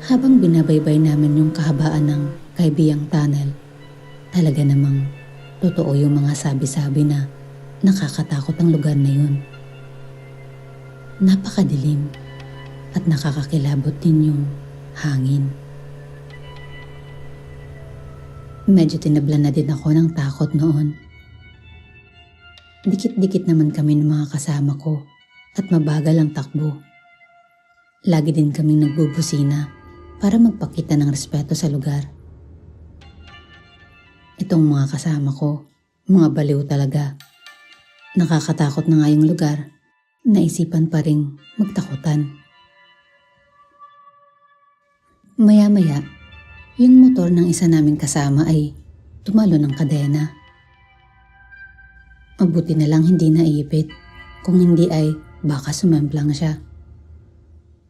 Habang binabaybay namin yung kahabaan ng Kaibiyang Tunnel, talaga namang totoo yung mga sabi-sabi na nakakatakot ang lugar na yun. Napakadilim at nakakakilabot din yung hangin. Medyo tinablan na din ako ng takot noon. Dikit-dikit naman kami ng mga kasama ko at mabagal ang takbo. Lagi din kaming nagbubusina para magpakita ng respeto sa lugar. Itong mga kasama ko, mga baliw talaga. Nakakatakot na nga yung lugar, naisipan pa ring magtakutan. Maya-maya, yung motor ng isa naming kasama ay tumalo ng kadena. Mabuti na lang hindi naipit, kung hindi ay baka sumemplang siya.